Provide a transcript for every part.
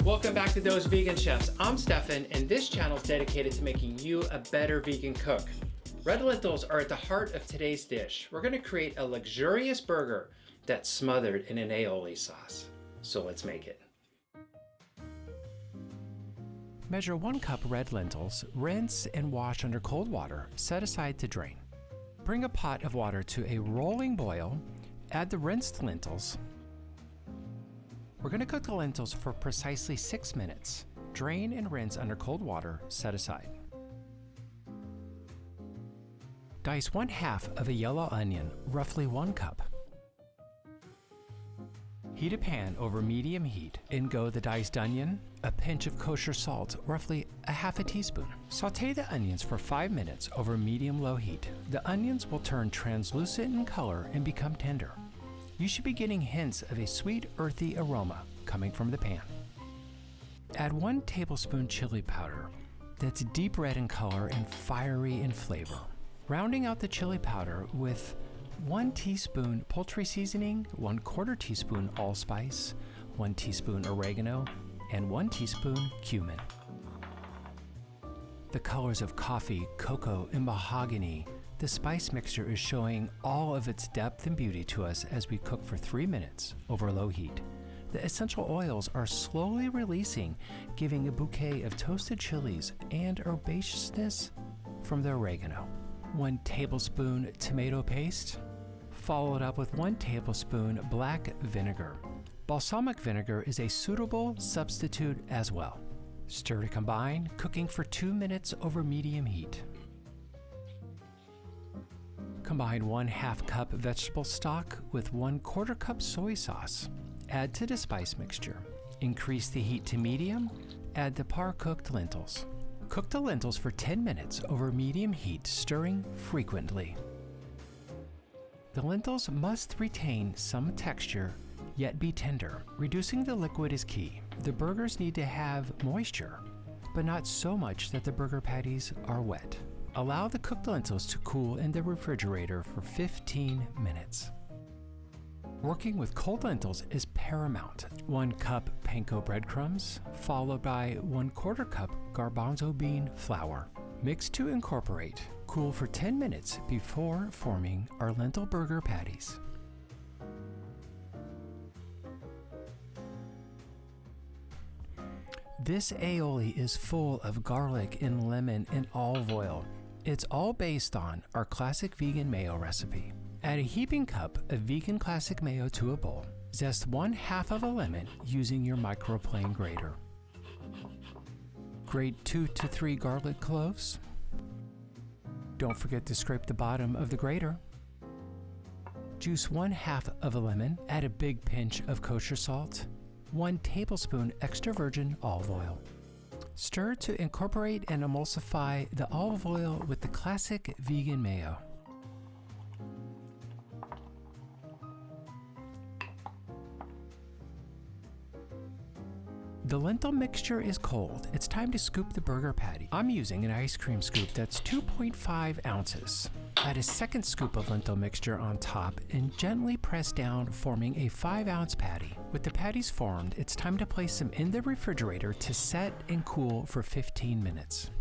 Welcome back to Those Vegan Chefs. I'm Stefan, and this channel is dedicated to making you a better vegan cook. Red lentils are at the heart of today's dish. We're going to create a luxurious burger that's smothered in an aioli sauce. So let's make it. Measure 1 cup red lentils, rinse and wash under cold water, set aside to drain. Bring a pot of water to a rolling boil, add the rinsed lentils. We're going to cook the lentils for precisely 6 minutes. Drain and rinse under cold water, set aside. Dice 1/2 of a yellow onion, roughly 1 cup. Heat a pan over medium heat. In go the diced onion, a pinch of kosher salt, roughly a 1/2 teaspoon. Saute the onions for 5 minutes over medium-low heat. The onions will turn translucent in color and become tender. You should be getting hints of a sweet, earthy aroma coming from the pan. Add 1 tablespoon chili powder that's deep red in color and fiery in flavor. Rounding out the chili powder with 1 teaspoon poultry seasoning, 1/4 teaspoon allspice, 1 teaspoon oregano, and 1 teaspoon cumin. The colors of coffee, cocoa, and mahogany. The spice mixture is showing all of its depth and beauty to us as we cook for 3 minutes over low heat. The essential oils are slowly releasing, giving a bouquet of toasted chilies and herbaceousness from the oregano. 1 tablespoon tomato paste, followed up with 1 tablespoon black vinegar. Balsamic vinegar is a suitable substitute as well. Stir to combine, cooking for 2 minutes over medium heat. Combine 1/2 cup vegetable stock with 1/4 cup soy sauce. Add to the spice mixture. Increase the heat to medium. Add the par-cooked lentils. Cook the lentils for 10 minutes over medium heat, stirring frequently. The lentils must retain some texture, yet be tender. Reducing the liquid is key. The burgers need to have moisture, but not so much that the burger patties are wet. Allow the cooked lentils to cool in the refrigerator for 15 minutes. Working with cold lentils is paramount. 1 cup panko breadcrumbs, followed by 1/4 cup garbanzo bean flour. Mix to incorporate. Cool for 10 minutes before forming our lentil burger patties. This aioli is full of garlic and lemon and olive oil. It's all based on our classic vegan mayo recipe. Add a heaping cup of vegan classic mayo to a bowl. Zest 1/2 of a lemon using your microplane grater. Grate 2 to 3 garlic cloves. Don't forget to scrape the bottom of the grater. Juice 1/2 of a lemon. Add a big pinch of kosher salt. 1 tablespoon extra virgin olive oil. Stir to incorporate and emulsify the olive oil with the classic vegan mayo. The lentil mixture is cold. It's time to scoop the burger patty. I'm using an ice cream scoop that's 2.5 ounces. Add a second scoop of lentil mixture on top and gently press down, forming a 5-ounce patty. With the patties formed, it's time to place them in the refrigerator to set and cool for 15 minutes.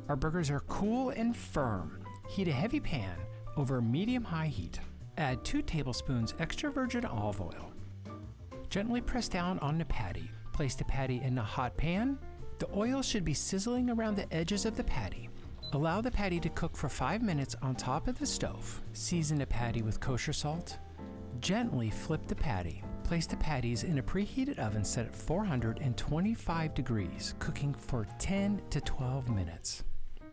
Our burgers are cool and firm. Heat a heavy pan over medium-high heat. Add 2 tablespoons extra virgin olive oil. Gently press down on the patty. Place the patty in a hot pan. The oil should be sizzling around the edges of the patty. Allow the patty to cook for 5 minutes on top of the stove. Season the patty with kosher salt. Gently flip the patty. Place the patties in a preheated oven set at 425 degrees, cooking for 10 to 12 minutes.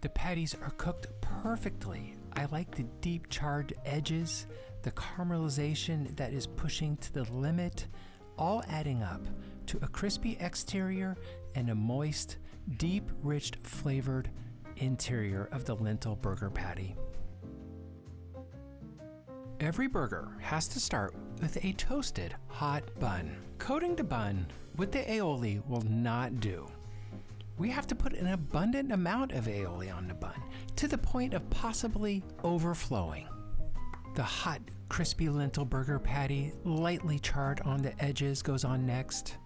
The patties are cooked perfectly. I like the deep charred edges, the caramelization that is pushing to the limit, all adding up to a crispy exterior and a moist, deep, rich, flavored interior of the lentil burger patty. Every burger has to start with a toasted hot bun. Coating the bun with the aioli will not do. We have to put an abundant amount of aioli on the bun, to the point of possibly overflowing. The hot, crispy lentil burger patty, lightly charred on the edges, goes on next.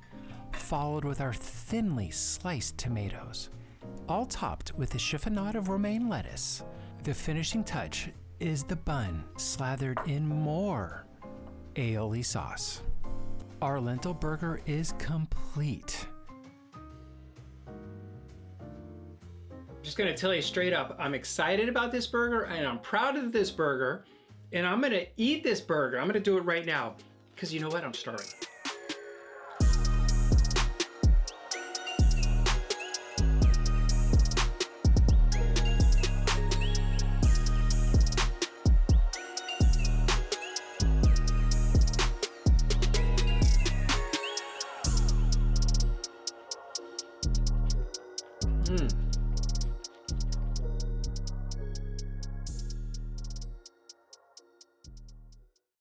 followed with our thinly sliced tomatoes, all topped with a chiffonade of romaine lettuce. The finishing touch is the bun slathered in more aioli sauce. Our lentil burger is complete. I'm just gonna tell you straight up, I'm excited about this burger and I'm proud of this burger, and I'm gonna eat this burger. I'm gonna do it right now, because you know what, I'm starving.